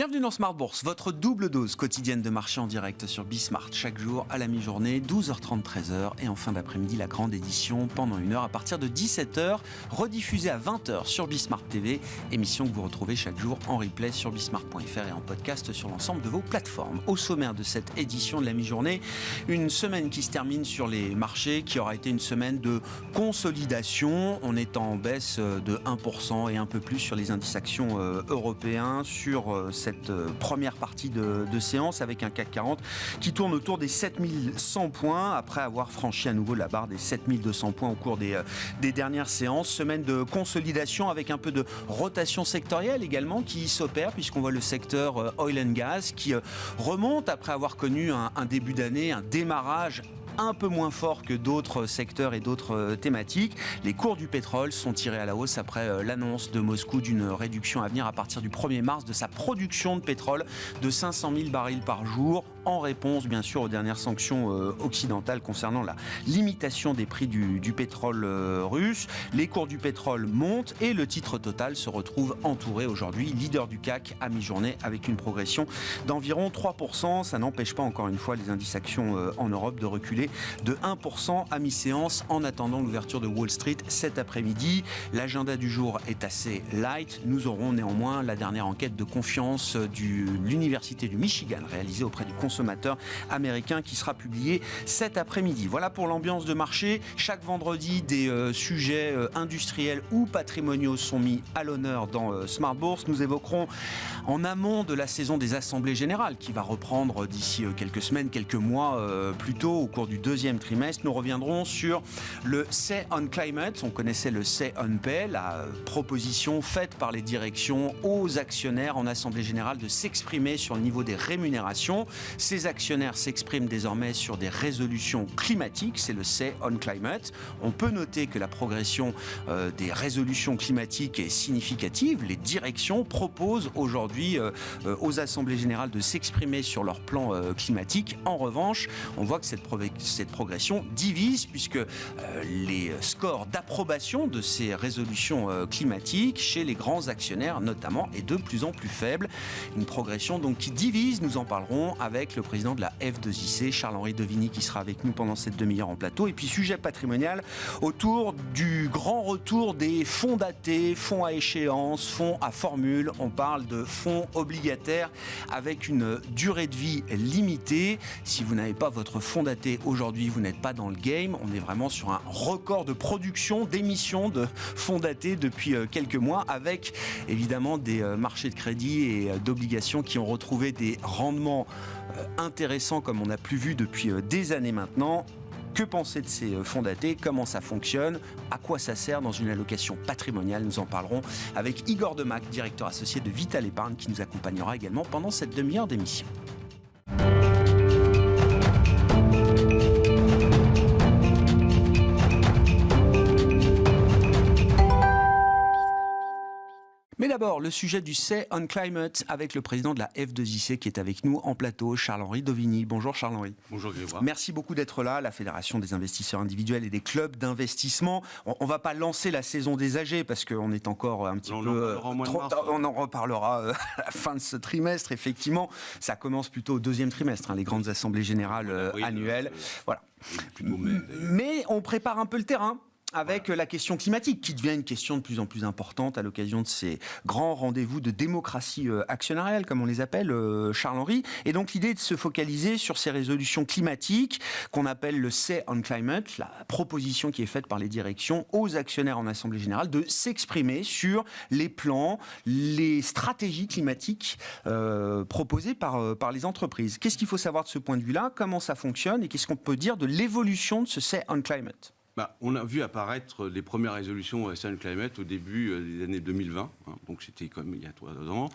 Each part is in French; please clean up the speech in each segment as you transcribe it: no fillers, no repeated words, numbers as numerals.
Bienvenue dans Smart Bourse, votre double dose quotidienne de marché en direct sur Bismart. Chaque jour à la mi-journée, 12h30, 13h. Et en fin d'après-midi, la grande édition pendant 1 heure à partir de 17h, rediffusée à 20h sur Bismart TV. Émission que vous retrouvez chaque jour en replay sur bismart.fr et en podcast sur l'ensemble de vos plateformes. Au sommaire de cette édition de la mi-journée, une semaine qui se termine sur les marchés, qui aura été une semaine de consolidation. On est en baisse de 1% et un peu plus sur les indices actions européens sur cette première partie de séance avec un CAC 40 qui tourne autour des 7100 points après avoir franchi à nouveau la barre des 7200 points au cours des dernières séances. Semaine de consolidation avec un peu de rotation sectorielle également qui s'opère puisqu'on voit le secteur oil and gas qui remonte après avoir connu un début d'année, un démarrage un peu moins fort que d'autres secteurs et d'autres thématiques. Les cours du pétrole sont tirés à la hausse après l'annonce de Moscou d'une réduction à venir à partir du 1er mars de sa production de pétrole de 500 000 barils par jour, en réponse bien sûr aux dernières sanctions occidentales concernant la limitation des prix du pétrole russe. Les cours du pétrole montent et le titre Total se retrouve entouré aujourd'hui, leader du CAC à mi-journée avec une progression d'environ 3%. Ça n'empêche pas encore une fois les indices actions en Europe de reculer de 1% à mi-séance en attendant l'ouverture de Wall Street cet après-midi. L'agenda du jour est assez light. Nous aurons néanmoins la dernière enquête de confiance de l'Université du Michigan réalisée auprès du consommateur américain qui sera publiée cet après-midi. Voilà pour l'ambiance de marché. Chaque vendredi, des sujets industriels ou patrimoniaux sont mis à l'honneur dans Smart Bourse. Nous évoquerons en amont de la saison des assemblées générales qui va reprendre d'ici quelques semaines, quelques mois plus tôt au cours du deuxième trimestre. Nous reviendrons sur le Say on Climate. On connaissait le Say on Pay, la proposition faite par les directions aux actionnaires en assemblée générale de s'exprimer sur le niveau des rémunérations. Ces actionnaires s'expriment désormais sur des résolutions climatiques. C'est le Say on Climate. On peut noter que la progression des résolutions climatiques est significative. Les directions proposent aujourd'hui aux assemblées générales de s'exprimer sur leur plan climatique. En revanche, on voit que cette progression divise puisque les scores d'approbation de ces résolutions climatiques chez les grands actionnaires notamment est de plus en plus faible. Une progression donc qui divise. Nous en parlerons avec le président de la F2IC, Charles-Henri Devigny, qui sera avec nous pendant cette demi-heure en plateau. Et puis sujet patrimonial autour du grand retour des fonds datés, fonds à échéance, fonds à formule. On parle de fonds obligataires avec une durée de vie limitée. Si vous n'avez pas votre fonds daté aujourd'hui, vous n'êtes pas dans le game. On est vraiment sur un record de production, d'émissions de fonds datés depuis quelques mois avec évidemment des marchés de crédit et d'obligations qui ont retrouvé des rendements intéressants comme on a plus vu depuis des années maintenant. Que penser de ces fonds datés? Comment ça fonctionne? À quoi ça sert dans une allocation patrimoniale? Nous en parlerons avec Igor Demac, directeur associé de Vital Épargne, qui nous accompagnera également pendant cette demi-heure d'émission. Mais d'abord, le sujet du Say on Climate avec le président de la F2IC qui est avec nous en plateau, Charles-Henri Devigny. Bonjour Charles-Henri. Bonjour Grégoire. Merci beaucoup d'être là, la Fédération des investisseurs individuels et des clubs d'investissement. On ne va pas lancer la saison des AG parce qu'on est encore un petit peu... On en reparlera à la fin de ce trimestre, effectivement. Ça commence plutôt au deuxième trimestre, les grandes assemblées générales annuelles. Voilà. Mais on prépare un peu le terrain avec la question climatique, qui devient une question de plus en plus importante à l'occasion de ces grands rendez-vous de démocratie actionnariale, comme on les appelle, Charles-Henri. Et donc l'idée est de se focaliser sur ces résolutions climatiques qu'on appelle le Say on Climate, la proposition qui est faite par les directions aux actionnaires en assemblée générale de s'exprimer sur les plans, les stratégies climatiques proposées par les entreprises. Qu'est-ce qu'il faut savoir de ce point de vue-là? Comment ça fonctionne? Et qu'est-ce qu'on peut dire de l'évolution de ce Say on Climate? On a vu apparaître les premières résolutions Say on Climate au début des années 2020, donc c'était comme il y a 3 ans.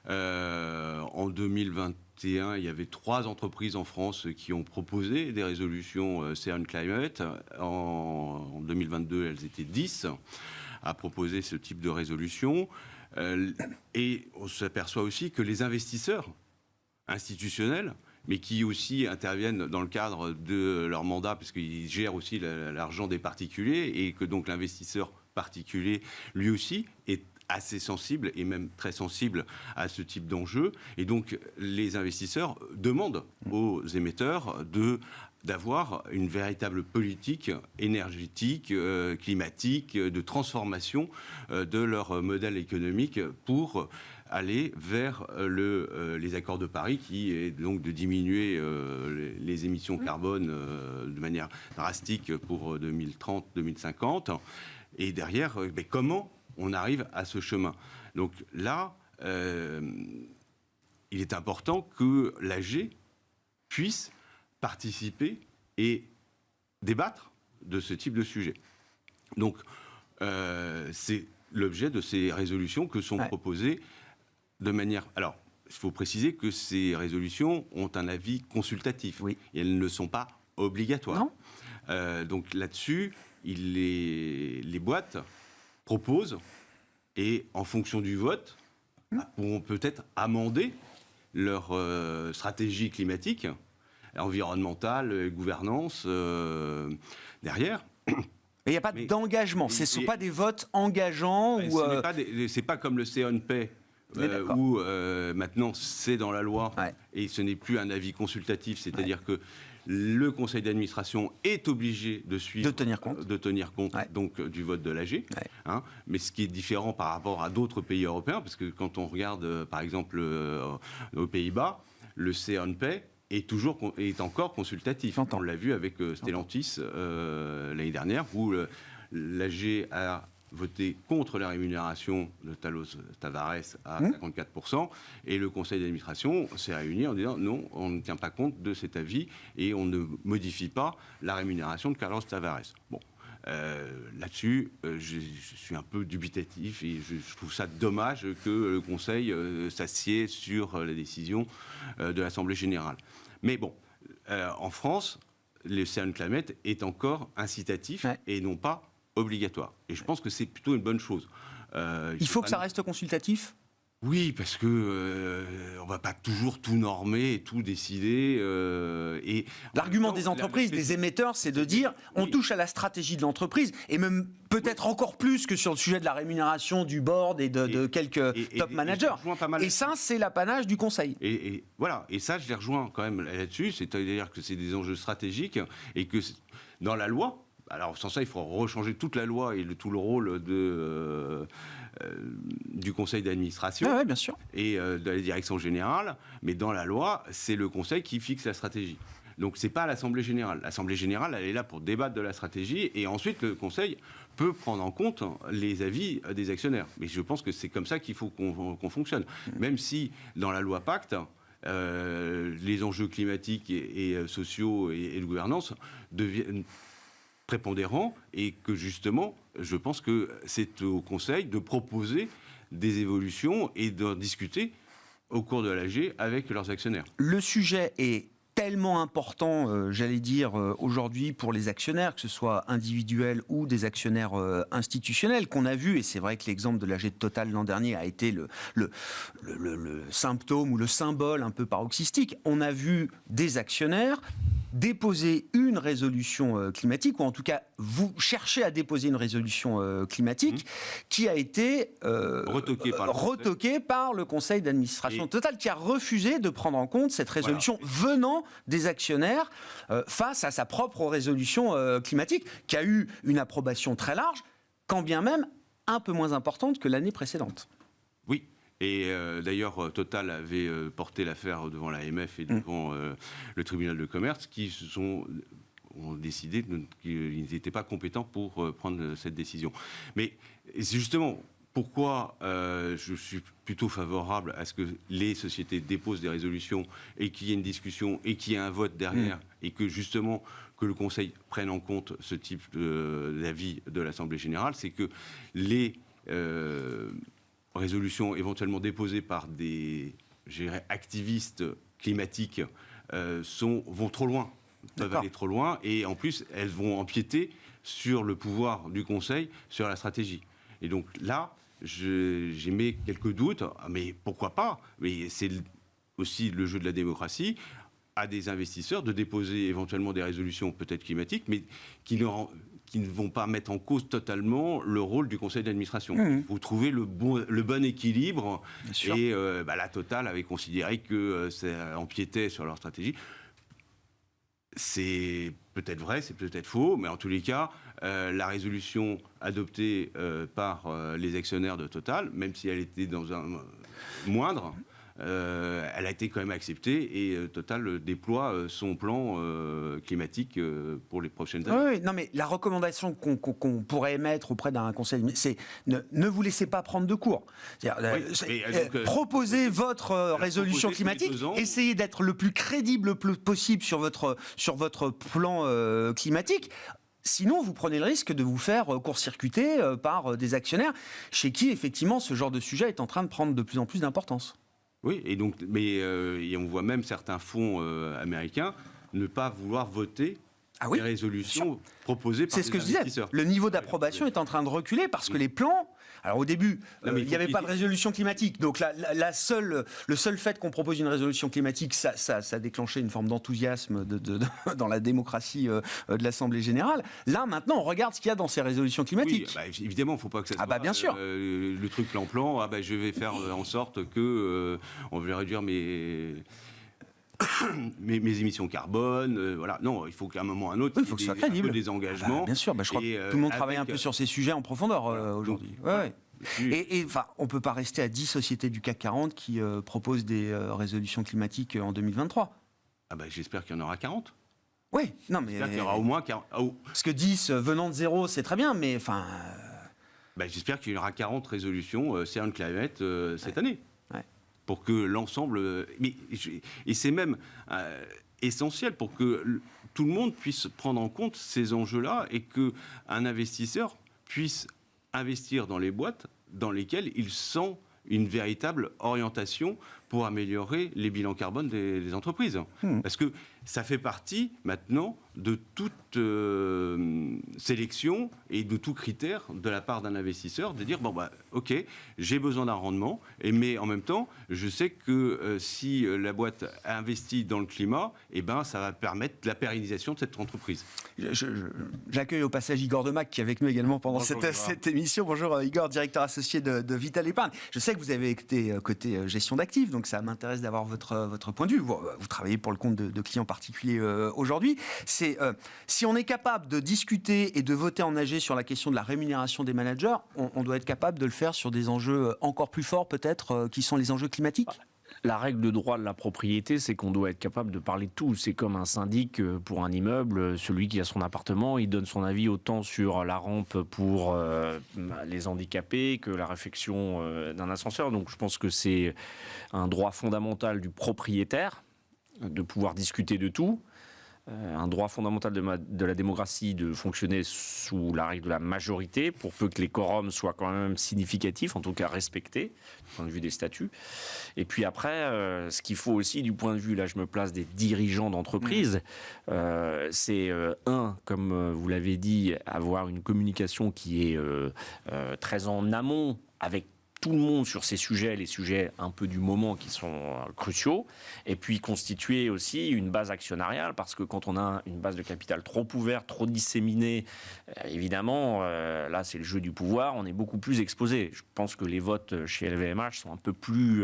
En 2021, il y avait 3 entreprises en France qui ont proposé des résolutions Say on Climate. En 2022, elles étaient 10 à proposer ce type de résolution. Et on s'aperçoit aussi que les investisseurs institutionnels, mais qui aussi interviennent dans le cadre de leur mandat, parce qu'ils gèrent aussi l'argent des particuliers, et que donc l'investisseur particulier, lui aussi, est assez sensible et même très sensible à ce type d'enjeu. Et donc, les investisseurs demandent aux émetteurs d'avoir une véritable politique énergétique, climatique, de transformation de leur modèle économique pour aller vers les accords de Paris, qui est donc de diminuer les émissions carbone de manière drastique pour 2030-2050. Et derrière, comment on arrive à ce chemin? Donc là, il est important que l'AG puisse participer et débattre de ce type de sujet. Donc, c'est l'objet de ces résolutions que sont proposées de manière... Alors, il faut préciser que ces résolutions ont un avis consultatif. Oui. Et elles ne sont pas obligatoires. Non. Donc là-dessus, les boîtes proposent, et en fonction du vote, pourront peut-être amender leur stratégie climatique, environnementale, gouvernance, derrière. Il n'y a pas d'engagement, ce ne sont pas des votes engageants. C'est pas comme le CNP, où maintenant c'est dans la loi, et ce n'est plus un avis consultatif, c'est-à-dire que le conseil d'administration est obligé de suivre, de tenir compte donc, du vote de l'AG. Hein, mais ce qui est différent par rapport à d'autres pays européens, parce que quand on regarde par exemple aux Pays-Bas, le CNP est encore consultatif. On l'a vu avec Stellantis l'année dernière, où l'AG a voté contre la rémunération de Talos Tavares à 54%, et le conseil d'administration s'est réuni en disant non, on ne tient pas compte de cet avis et on ne modifie pas la rémunération de Carlos Tavares. Bon. Là-dessus, je suis un peu dubitatif et je trouve ça dommage que le Conseil s'assied sur la décision de l'Assemblée générale. Mais bon, en France, le CN Climate est encore incitatif et non pas obligatoire. Et je pense que c'est plutôt une bonne chose. Il faut que ça reste consultatif ? Oui, parce que on va pas toujours tout normer et tout décider. Et l'argument des entreprises, des émetteurs, c'est de dire on touche à la stratégie de l'entreprise, et même peut-être encore plus que sur le sujet de la rémunération du board et de quelques top managers. Et ça, c'est l'apanage du Conseil. Et voilà. Et ça, je les rejoins quand même là-dessus. C'est-à-dire que c'est des enjeux stratégiques et que dans la loi. Alors, sans ça, il faut rechanger toute la loi et tout le rôle du conseil d'administration bien sûr. Et de la direction générale. Mais dans la loi, c'est le conseil qui fixe la stratégie. Donc, ce n'est pas l'Assemblée générale. L'Assemblée générale, elle est là pour débattre de la stratégie. Et ensuite, le conseil peut prendre en compte les avis des actionnaires. Mais je pense que c'est comme ça qu'il faut qu'on fonctionne. Même si, dans la loi Pacte, les enjeux climatiques et sociaux et de gouvernance deviennent prépondérant, et que justement, je pense que c'est au Conseil de proposer des évolutions et d'en discuter au cours de l'AG avec leurs actionnaires. Le sujet est tellement important, j'allais dire, aujourd'hui pour les actionnaires, que ce soit individuels ou des actionnaires institutionnels, qu'on a vu, et c'est vrai que l'exemple de l'AG de Total l'an dernier a été le symptôme ou le symbole un peu paroxystique. On a vu des actionnaires déposer une résolution climatique, ou en tout cas vous cherchez à déposer une résolution climatique qui a été retoquée par le conseil d'administration Total, qui a refusé de prendre en compte cette résolution venant des actionnaires face à sa propre résolution climatique, qui a eu une approbation très large, quand bien même un peu moins importante que l'année précédente. Oui. Et d'ailleurs, Total avait porté l'affaire devant l'AMF et devant le tribunal de commerce, qui ont décidé qu'ils n'étaient pas compétents pour prendre cette décision. Mais c'est justement pourquoi je suis plutôt favorable à ce que les sociétés déposent des résolutions et qu'il y ait une discussion et qu'il y ait un vote derrière, et que justement que le Conseil prenne en compte ce type d'avis de l'Assemblée générale, c'est que les résolutions éventuellement déposées par des activistes climatiques vont trop loin, peuvent aller trop loin, et en plus elles vont empiéter sur le pouvoir du Conseil, sur la stratégie. Et donc là, j'émets quelques doutes, mais pourquoi pas? Mais c'est aussi le jeu de la démocratie, à des investisseurs de déposer éventuellement des résolutions peut-être climatiques, mais qui qui ne vont pas mettre en cause totalement le rôle du conseil d'administration. Il faut trouver le bon équilibre. Et la Total avait considéré que ça empiétait sur leur stratégie. C'est peut-être vrai, c'est peut-être faux, mais en tous les cas, la résolution adoptée par les actionnaires de Total, même si elle était dans un moindre, elle a été quand même acceptée et Total déploie son plan climatique pour les prochaines années. Oui, non, mais la recommandation qu'on pourrait émettre auprès d'un conseil, c'est ne vous laissez pas prendre de cours. Proposez votre résolution climatique, essayez d'être le plus crédible possible sur votre plan climatique. Sinon, vous prenez le risque de vous faire court-circuiter par des actionnaires chez qui, effectivement, ce genre de sujet est en train de prendre de plus en plus d'importance. Oui, et donc, et on voit même certains fonds américains ne pas vouloir voter les résolutions proposées par les investisseurs. C'est ce que je disais. Le niveau d'approbation est en train de reculer parce que les plans... Alors au début, il n'y avait pas de résolution climatique. Donc le seul fait qu'on propose une résolution climatique, ça déclenchait une forme d'enthousiasme dans la démocratie de l'Assemblée générale. Là, maintenant, on regarde ce qu'il y a dans ces résolutions climatiques. Oui, évidemment, il ne faut pas que ça soit bien sûr. Le truc plan-plan. Je vais faire en sorte que on va réduire mes émissions carbone, voilà. Non, il faut qu'à un moment ou à un autre, il faut que ce soit crédible. Des engagements. Bien sûr, je crois que tout le monde travaille un peu sur ces sujets en profondeur aujourd'hui. Et on ne peut pas rester à 10 sociétés du CAC 40 qui proposent des résolutions climatiques en 2023. J'espère qu'il y en aura 40. Oui, non mais... J'espère qu'il y aura au moins 40. Parce que 10 venant de zéro, c'est très bien, mais enfin... j'espère qu'il y aura 40 résolutions CERN Climate cette année. Pour que l'ensemble... Et c'est même essentiel pour que tout le monde puisse prendre en compte ces enjeux-là et qu'un investisseur puisse investir dans les boîtes dans lesquelles il sent une véritable orientation pour améliorer les bilans carbone des entreprises. Parce que ça fait partie maintenant de toute sélection et de tout critère de la part d'un investisseur de dire ok, j'ai besoin d'un rendement, mais en même temps, je sais que si la boîte investit dans le climat, ça va permettre la pérennisation de cette entreprise. J'accueille au passage Igor Demac qui est avec nous également pendant cette émission. Bonjour Igor, directeur associé de Vital Épargne. Je sais que vous avez été côté gestion d'actifs, donc ça m'intéresse d'avoir votre point de vue. Vous travaillez pour le compte de clients particuliers aujourd'hui. Si on est capable de discuter et de voter en AG sur la question de la rémunération des managers, on doit être capable de le faire sur des enjeux encore plus forts peut-être, qui sont les enjeux climatiques. La règle de droit de la propriété, c'est qu'on doit être capable de parler de tout. C'est comme un syndic pour un immeuble. Celui qui a son appartement, il donne son avis autant sur la rampe pour les handicapés que la réfection d'un ascenseur. Donc je pense que c'est un droit fondamental du propriétaire de pouvoir discuter de tout. Un droit fondamental de la démocratie de fonctionner sous la règle de la majorité, pour peu que les quorums soient quand même significatifs, en tout cas respectés, du point de vue des statuts. Et puis après, ce qu'il faut aussi du point de vue, là je me place des dirigeants d'entreprise, c'est comme vous l'avez dit, avoir une communication qui est très en amont avec tout le monde sur ces sujets, les sujets un peu du moment qui sont cruciaux, et puis constituer aussi une base actionnariale, parce que quand on a une base de capital trop ouverte, trop disséminée, évidemment, là c'est le jeu du pouvoir, on est beaucoup plus exposé. Je pense que les votes chez LVMH sont un peu plus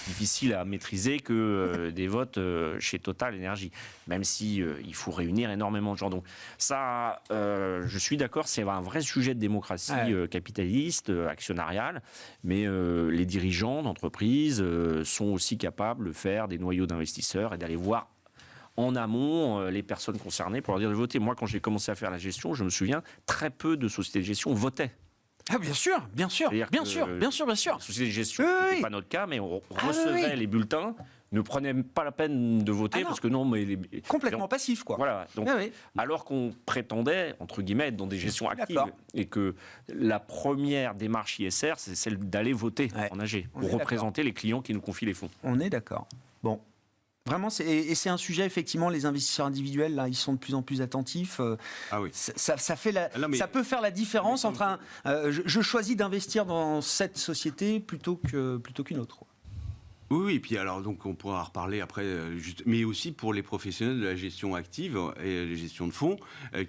difficiles à maîtriser que des votes chez Total Énergie, même si il faut réunir énormément de gens. Donc ça, je suis d'accord, c'est un vrai sujet de démocratie capitaliste, actionnariale, mais les dirigeants d'entreprise sont aussi capables de faire des noyaux d'investisseurs et d'aller voir en amont les personnes concernées pour leur dire de voter. Moi, quand j'ai commencé à faire la gestion, je me souviens, très peu de sociétés de gestion votaient. Ah bien sûr. La société de gestion, ce n'était pas notre cas, mais on recevait les bulletins, ne prenait pas la peine de voter parce que non, mais complètement passif quoi. Voilà. Donc, alors qu'on prétendait entre guillemets être dans des gestions actives et que la première démarche ISR, c'est celle d'aller voter en AG pour représenter les clients qui nous confient les fonds. On est d'accord. Bon. Vraiment, c'est un sujet, effectivement, les investisseurs individuels, là, ils sont de plus en plus attentifs. Ça peut faire la différence entre je choisis d'investir dans cette société plutôt qu'une autre. Oui, et puis alors, donc, on pourra en reparler après, mais aussi pour les professionnels de la gestion active et la gestion de fonds,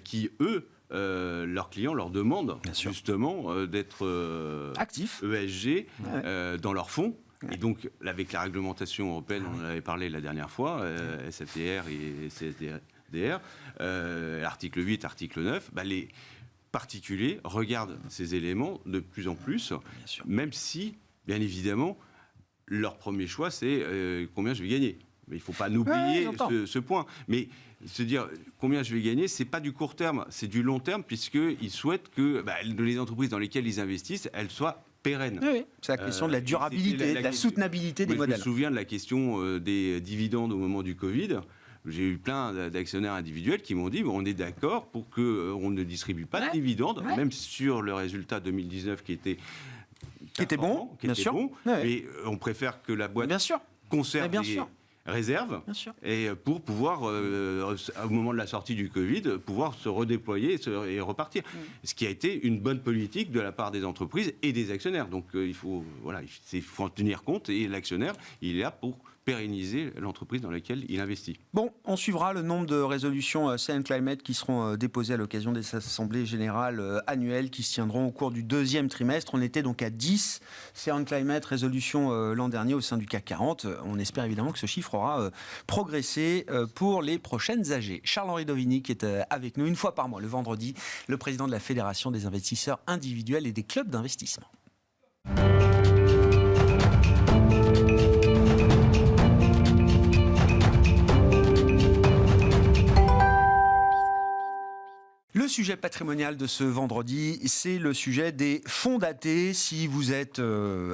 qui, eux, leurs clients leur demandent justement d'être actifs ESG dans leurs fonds. Et donc, avec la réglementation européenne, on en avait parlé la dernière fois, SFDR et CSDR, article 8, article 9, les particuliers regardent ces éléments de plus en plus, même si, bien évidemment, leur premier choix, c'est combien je vais gagner. Mais il ne faut pas oublier ce point. Mais se dire combien je vais gagner, ce n'est pas du court terme, c'est du long terme, puisqu'ils souhaitent que les entreprises dans lesquelles ils investissent, elles soient pérennes. Oui, c'est la question de la durabilité, de la soutenabilité des modèles. Je me souviens de la question des dividendes au moment du Covid. J'ai eu plein d'actionnaires individuels qui m'ont dit on est d'accord pour qu'on ne distribue pas de dividendes, même sur le résultat 2019 qui était bon, bien sûr. Mais on préfère que la boîte conserve les réserves et pour pouvoir, au moment de la sortie du Covid, pouvoir se redéployer et repartir. Ce qui a été une bonne politique de la part des entreprises et des actionnaires. Donc il faut en tenir compte et l'actionnaire, il est là pour pérenniser l'entreprise dans laquelle il investit. Bon, on suivra le nombre de résolutions CN Climate qui seront déposées à l'occasion des assemblées générales annuelles qui se tiendront au cours du deuxième trimestre. On était donc à 10 CN Climate résolutions l'an dernier au sein du CAC 40. On espère évidemment que ce chiffre aura progressé pour les prochaines AG. Charles-Henri Dovini qui est avec nous une fois par mois, le vendredi, le président de la Fédération des investisseurs individuels et des clubs d'investissement. Le sujet patrimonial de ce vendredi, c'est le sujet des fonds datés. Si vous êtes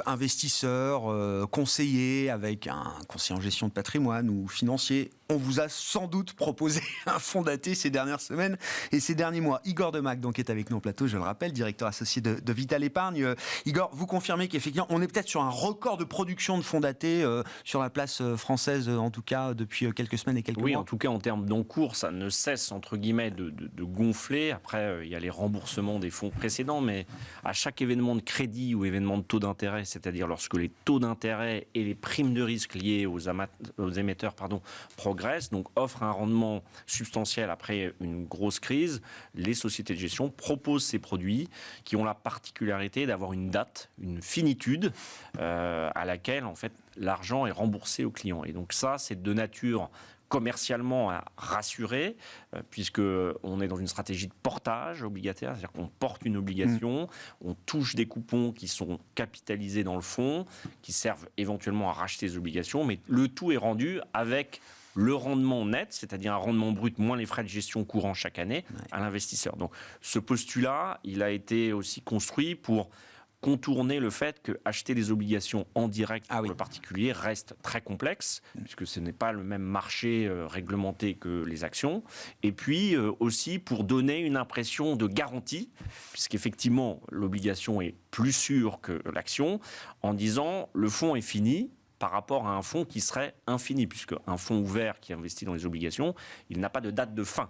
investisseur, conseiller avec un conseiller en gestion de patrimoine ou financier, on vous a sans doute proposé un fonds daté ces dernières semaines et ces derniers mois. Igor Demac donc est avec nous au plateau, je le rappelle, directeur associé de Vital Épargne. Igor, vous confirmez qu'effectivement, on est peut-être sur un record de production de fonds datés sur la place française, en tout cas depuis quelques semaines et quelques mois. Oui, en tout cas en termes d'encours, ça ne cesse entre guillemets de gonfler. Après, il y a les remboursements des fonds précédents, mais à chaque événement de crédit ou événement de taux d'intérêt, c'est-à-dire lorsque les taux d'intérêt et les primes de risque liées aux émetteurs progressent, donc offrent un rendement substantiel après une grosse crise, les sociétés de gestion proposent ces produits qui ont la particularité d'avoir une date, une finitude à laquelle en fait l'argent est remboursé au client. Et donc ça, c'est de nature commercialement à rassurer, puisqu'on est dans une stratégie de portage obligataire, c'est-à-dire qu'on porte une obligation, on touche des coupons qui sont capitalisés dans le fonds, qui servent éventuellement à racheter les obligations, mais le tout est rendu avec le rendement net, c'est-à-dire un rendement brut moins les frais de gestion courants chaque année à l'investisseur. Donc ce postulat, il a été aussi construit pour contourner le fait que acheter des obligations en direct pour le particulier reste très complexe, puisque ce n'est pas le même marché réglementé que les actions, et puis aussi pour donner une impression de garantie, puisqu'effectivement l'obligation est plus sûre que l'action, en disant le fonds est fini par rapport à un fonds qui serait infini, puisque un fonds ouvert qui investit dans les obligations, il n'a pas de date de fin.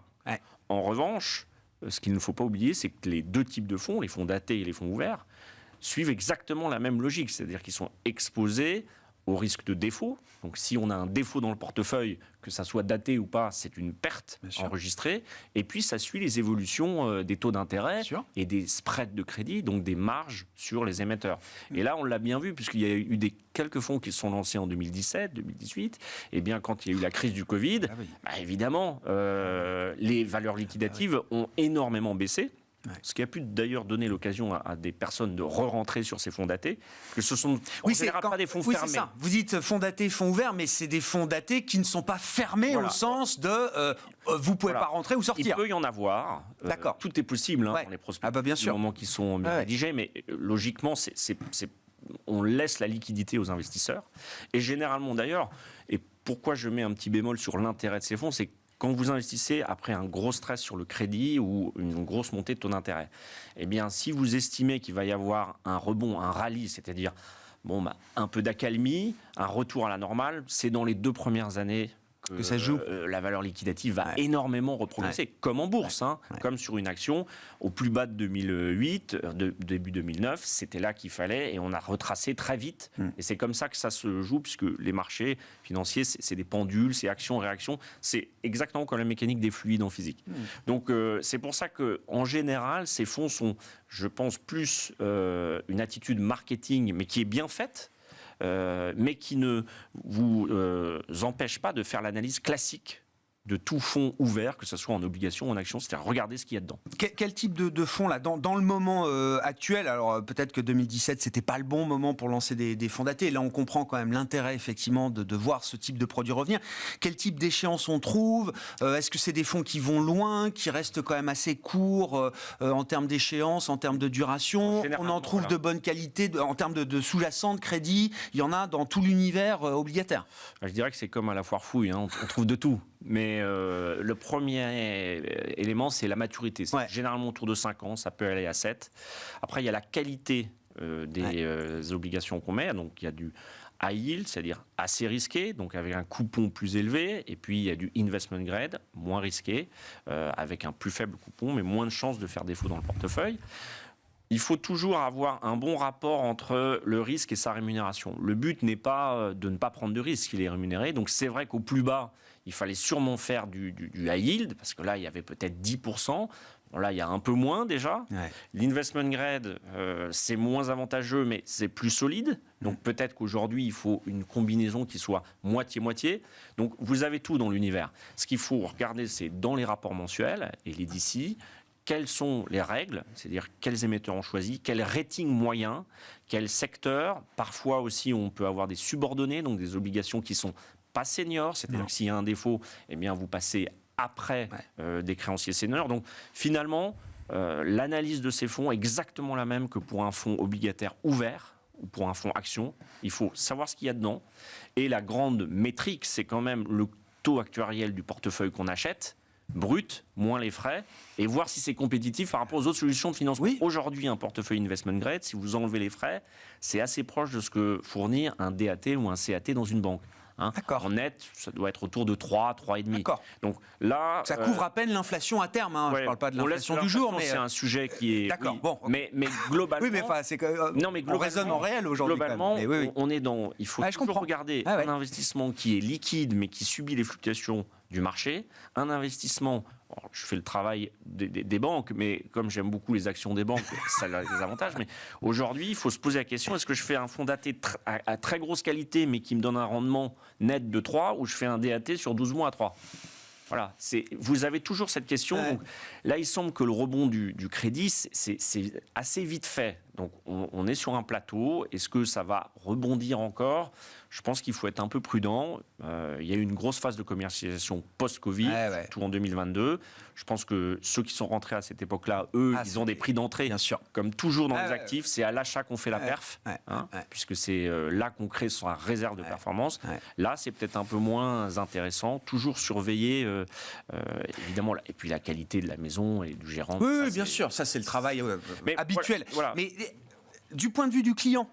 En revanche, ce qu'il ne faut pas oublier, c'est que les deux types de fonds, les fonds datés et les fonds ouverts, suivent exactement la même logique, c'est-à-dire qu'ils sont exposés au risque de défaut. Donc si on a un défaut dans le portefeuille, que ça soit daté ou pas, c'est une perte enregistrée. Et puis ça suit les évolutions des taux d'intérêt et des spreads de crédit, donc des marges sur les émetteurs. Et là, on l'a bien vu, puisqu'il y a eu quelques fonds qui se sont lancés en 2017, 2018. Et bien, quand il y a eu la crise du Covid, évidemment, les valeurs liquidatives ont énormément baissé. Ce qui a pu d'ailleurs donner l'occasion à des personnes de re-rentrer sur ces fonds datés, que ce sont en général pas des fonds fermés. C'est ça. Vous dites fonds datés, fonds ouverts, mais c'est des fonds datés qui ne sont pas fermés au sens de vous pouvez pas rentrer ou sortir. Il peut y en avoir. Tout est possible dans les prospects bien sûr. du moment qui sont bien rédigés, mais logiquement, on laisse la liquidité aux investisseurs. Et généralement d'ailleurs, et pourquoi je mets un petit bémol sur l'intérêt de ces fonds, c'est quand vous investissez après un gros stress sur le crédit ou une grosse montée de taux d'intérêt, eh bien, si vous estimez qu'il va y avoir un rebond, un rallye, c'est-à-dire un peu d'accalmie, un retour à la normale, c'est dans les 2 premières années que ça joue. La valeur liquidative va énormément reprogresser, comme en bourse, comme sur une action. Au plus bas de 2008, début 2009, c'était là qu'il fallait, et on a retracé très vite. Et c'est comme ça que ça se joue, puisque les marchés financiers, c'est des pendules, c'est action, réaction. C'est exactement comme la mécanique des fluides en physique. Donc c'est pour ça qu'en général, ces fonds sont, je pense, plus une attitude marketing, mais qui est bien faite, mais qui ne vous empêche pas de faire l'analyse classique de tout fonds ouvert, que ce soit en obligation ou en action, c'est-à-dire regarder ce qu'il y a dedans. Quel type de fonds là dans le moment actuel? Alors peut-être que 2017 c'était pas le bon moment pour lancer des fonds datés. Là on comprend quand même l'intérêt effectivement de voir ce type de produit revenir. Quel type d'échéance on trouve? Est-ce que c'est des fonds qui vont loin, qui restent quand même assez courts en termes d'échéance, en termes de duration? On en trouve de bonne qualité en termes de sous-jacent, de crédit. Il y en a dans tout l'univers obligataire. Je dirais que c'est comme à la foire fouille, on trouve de tout. Mais le premier élément, c'est la maturité. C'est généralement autour de 5 ans, ça peut aller à 7. Après, il y a la qualité des obligations qu'on met. Donc, il y a du high yield, c'est-à-dire assez risqué, donc avec un coupon plus élevé. Et puis, il y a du investment grade, moins risqué, avec un plus faible coupon, mais moins de chances de faire défaut dans le portefeuille. Il faut toujours avoir un bon rapport entre le risque et sa rémunération. Le but n'est pas de ne pas prendre de risque, il est rémunéré. Donc c'est vrai qu'au plus bas, il fallait sûrement faire du high yield, parce que là, il y avait peut-être 10%. Bon, là, il y a un peu moins déjà. L'investment grade, c'est moins avantageux, mais c'est plus solide. Donc peut-être qu'aujourd'hui, il faut une combinaison qui soit moitié-moitié. Donc vous avez tout dans l'univers. Ce qu'il faut regarder, c'est dans les rapports mensuels et les DC, quelles sont les règles, c'est-à-dire quels émetteurs on choisit, quel rating moyen, quel secteur. Parfois aussi, on peut avoir des subordonnés, donc des obligations qui sont pas seniors, c'est-à-dire que s'il y a un défaut, eh bien vous passez après des créanciers seniors. Donc finalement, l'analyse de ces fonds est exactement la même que pour un fonds obligataire ouvert ou pour un fonds action. Il faut savoir ce qu'il y a dedans. Et la grande métrique, c'est quand même le taux actuariel du portefeuille qu'on achète, brut, moins les frais, et voir si c'est compétitif par rapport aux autres solutions de financement. Aujourd'hui, un portefeuille investment grade, si vous enlevez les frais, c'est assez proche de ce que fournit un DAT ou un CAT dans une banque. En net, ça doit être autour de 3, 3,5. Donc là, ça couvre à peine l'inflation à terme. Je ne parle pas de l'inflation du jour, mais c'est un sujet qui est. D'accord. Bon, mais globalement. Oui, mais c'est que. Non, mais on raisonne en réel aujourd'hui. Globalement, on est dans. Il faut toujours regarder un investissement qui est liquide, mais qui subit les fluctuations du marché, un investissement. Je fais le travail des banques, mais comme j'aime beaucoup les actions des banques, ça a des avantages. Mais aujourd'hui, il faut se poser la question, est-ce que je fais un fonds daté à très grosse qualité, mais qui me donne un rendement net de 3, ou je fais un DAT sur 12 mois à 3 ? Voilà, vous avez toujours cette question. Donc, là, il semble que le rebond du crédit, c'est assez vite fait. Donc, on est sur un plateau. Est-ce que ça va rebondir encore ? Je pense qu'il faut être un peu prudent. Il y a eu une grosse phase de commercialisation post-Covid, tout en 2022. Je pense que ceux qui sont rentrés à cette époque-là, eux, ils ont des prix d'entrée. Bien sûr. Comme toujours dans les actifs, c'est à l'achat qu'on fait la perf, puisque c'est là qu'on crée sa réserve de performance. Là, c'est peut-être un peu moins intéressant. Toujours surveiller, évidemment, et puis la qualité de la maison et du gérant. Oui, bien sûr. Ça, c'est le travail habituel. Voilà. Mais du point de vue du client,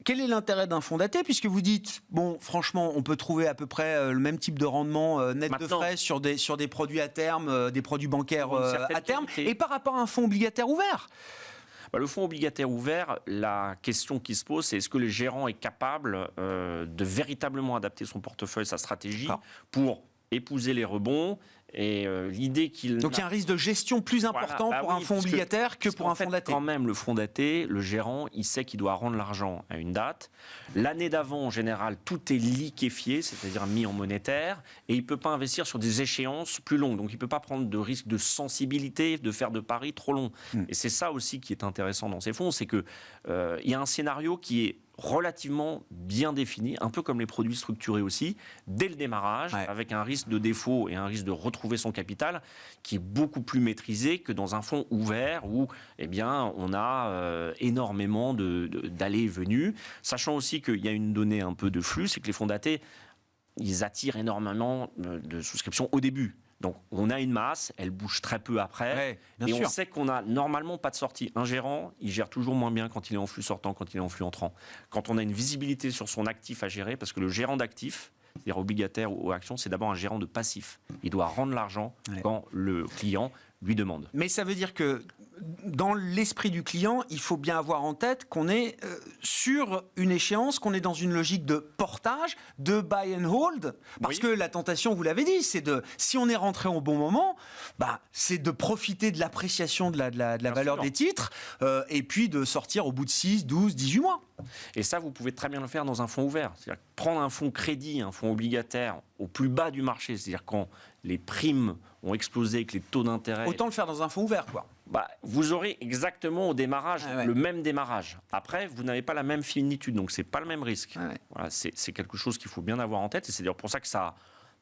quel est l'intérêt d'un fonds daté, puisque vous dites, bon, franchement, on peut trouver à peu près le même type de rendement net de frais sur des produits à terme, des produits bancaires à terme, et par rapport à un fonds obligataire ouvert? Le fonds obligataire ouvert, la question qui se pose, c'est est-ce que le gérant est capable de véritablement adapter son portefeuille, sa stratégie, pour épouser les rebonds. Et l'idée qu'il donc il y a un risque de gestion plus important pour un fonds obligataire que pour un fonds daté. Quand même, le fonds daté, le gérant, il sait qu'il doit rendre l'argent à une date. L'année d'avant, en général, tout est liquéfié, c'est-à-dire mis en monétaire, et il ne peut pas investir sur des échéances plus longues. Donc il ne peut pas prendre de risque de sensibilité, de faire de paris trop longs. Et c'est ça aussi qui est intéressant dans ces fonds, c'est qu'il y a un scénario qui est relativement bien défini, un peu comme les produits structurés aussi, dès le démarrage, avec un risque de défaut et un risque de retrouver son capital qui est beaucoup plus maîtrisé que dans un fonds ouvert où on a énormément d'allées et venues, sachant aussi qu'il y a une donnée un peu de flux, c'est que les fonds datés, ils attirent énormément de souscriptions au début. Donc, on a une masse, elle bouge très peu après, et on sait qu'on n'a normalement pas de sortie. Un gérant, il gère toujours moins bien quand il est en flux sortant, quand il est en flux entrant. Quand on a une visibilité sur son actif à gérer, parce que le gérant d'actifs, c'est-à-dire obligataire ou action, c'est d'abord un gérant de passif. Il doit rendre l'argent quand le client lui demande. Mais ça veut dire que dans l'esprit du client, il faut bien avoir en tête qu'on est sur une échéance, qu'on est dans une logique de portage, de buy and hold, parce que la tentation, vous l'avez dit, c'est si on est rentré au bon moment, c'est de profiter de l'appréciation de la valeur des titres, et puis de sortir au bout de 6, 12, 18 mois. Et ça, vous pouvez très bien le faire dans un fonds ouvert. C'est-à-dire prendre un fonds crédit, un fonds obligataire au plus bas du marché, c'est-à-dire quand les primes ont explosé, que les taux d'intérêt... Autant le faire dans un fonds ouvert, quoi. Vous aurez exactement au démarrage le même démarrage. Après, vous n'avez pas la même finitude, donc c'est pas le même risque. Voilà, c'est quelque chose qu'il faut bien avoir en tête, et c'est d'ailleurs pour ça que ça a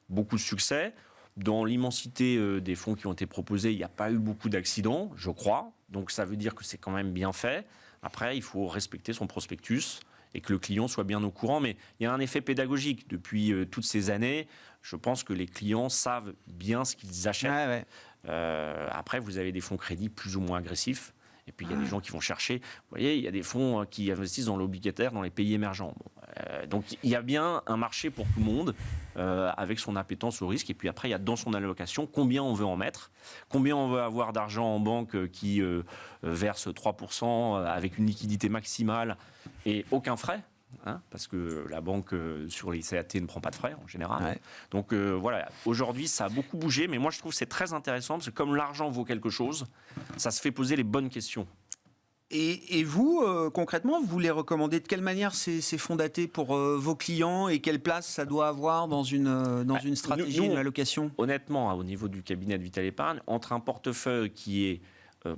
beaucoup de succès. Dans l'immensité des fonds qui ont été proposés, il n'y a pas eu beaucoup d'accidents, je crois. Donc ça veut dire que c'est quand même bien fait. Après, il faut respecter son prospectus et que le client soit bien au courant. Mais il y a un effet pédagogique. Depuis toutes ces années, je pense que les clients savent bien ce qu'ils achètent. Après, vous avez des fonds crédits plus ou moins agressifs. Et puis, il y a des gens qui vont chercher. Vous voyez, il y a des fonds qui investissent dans l'obligataire dans les pays émergents. Donc, il y a bien un marché pour tout le monde avec son appétence au risque. Et puis après, il y a dans son allocation combien on veut en mettre, combien on veut avoir d'argent en banque qui verse 3% avec une liquidité maximale et aucun frais. Parce que la banque sur les CAT ne prend pas de frais en général. Donc voilà, aujourd'hui ça a beaucoup bougé, mais moi je trouve que c'est très intéressant parce que comme l'argent vaut quelque chose, ça se fait poser les bonnes questions. Et vous, concrètement, vous les recommandez de quelle manière ces fonds datés pour vos clients et quelle place ça doit avoir dans une stratégie, une allocation ? Honnêtement, au niveau du cabinet de Vital Épargne, entre un portefeuille qui est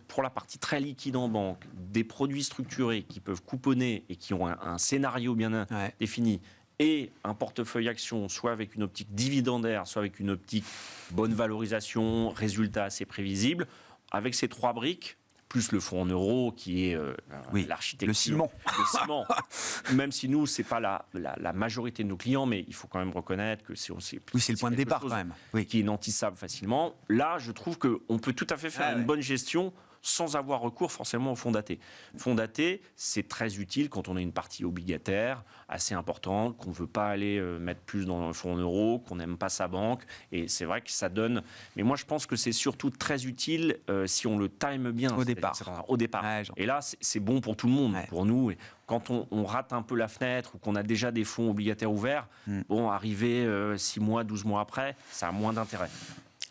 pour la partie très liquide en banque, des produits structurés qui peuvent couponner et qui ont un scénario bien défini, et un portefeuille action, soit avec une optique dividendaire, soit avec une optique bonne valorisation, résultat assez prévisible, avec ces trois briques, plus le fonds en euros qui est l'architecture. Le ciment. Le ciment. Même si nous, ce n'est pas la majorité de nos clients, mais il faut quand même reconnaître que c'est le point de départ quand même. Qui est nantissable facilement. Là, je trouve qu'on peut tout à fait faire une bonne gestion sans avoir recours forcément au fonds daté. Fonds daté, c'est très utile quand on a une partie obligataire assez importante, qu'on ne veut pas aller mettre plus dans le fonds en euros, qu'on n'aime pas sa banque. Et c'est vrai que ça donne... Mais moi, je pense que c'est surtout très utile si on le time bien. Au départ. Et là, c'est bon pour tout le monde, pour nous. Et quand on rate un peu la fenêtre ou qu'on a déjà des fonds obligataires ouverts, arriver 6 mois, 12 mois après, ça a moins d'intérêt.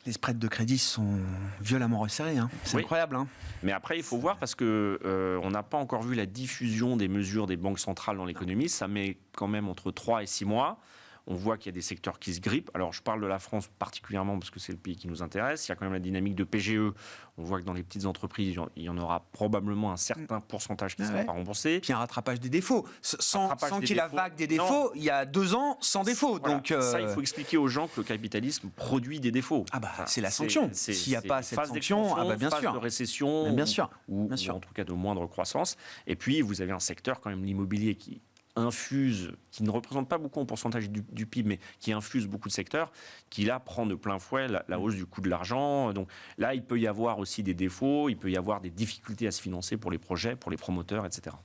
Les spreads de crédit sont violemment resserrés. C'est incroyable. Mais après, il faut voir parce qu'on n'a pas encore vu la diffusion des mesures des banques centrales dans l'économie. Ça met quand même entre 3 et 6 mois. On voit qu'il y a des secteurs qui se grippent. Alors, je parle de la France particulièrement parce que c'est le pays qui nous intéresse. Il y a quand même la dynamique de PGE. On voit que dans les petites entreprises, il y en aura probablement un certain pourcentage qui ne sera pas remboursé. Puis un rattrapage des défauts. Sans qu'il y ait la vague des défauts, il y a 2 ans sans défauts. Voilà. Donc, ça, il faut expliquer aux gens que le capitalisme produit des défauts. C'est la sanction. S'il n'y a pas cette sanction, bien sûr. Phase de récession, bien sûr. Ou en tout cas de moindre croissance. Et puis, vous avez un secteur, quand même, l'immobilier qui infuse, qui ne représente pas beaucoup en pourcentage du PIB, mais qui infuse beaucoup de secteurs, qui là prend de plein fouet la hausse du coût de l'argent. Donc là, il peut y avoir aussi des défauts, il peut y avoir des difficultés à se financer pour les projets, pour les promoteurs, etc.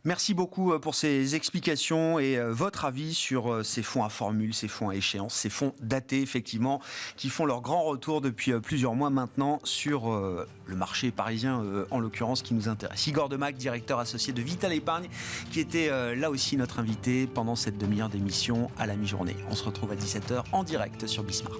Merci beaucoup pour ces explications et votre avis sur ces fonds à formule, ces fonds à échéance, ces fonds datés effectivement, qui font leur grand retour depuis plusieurs mois maintenant sur le marché parisien en l'occurrence qui nous intéresse. Igor Demac, directeur associé de Vital Épargne, qui était là aussi notre invité pendant cette demi-heure d'émission à la mi-journée. On se retrouve à 17h en direct sur Bismart.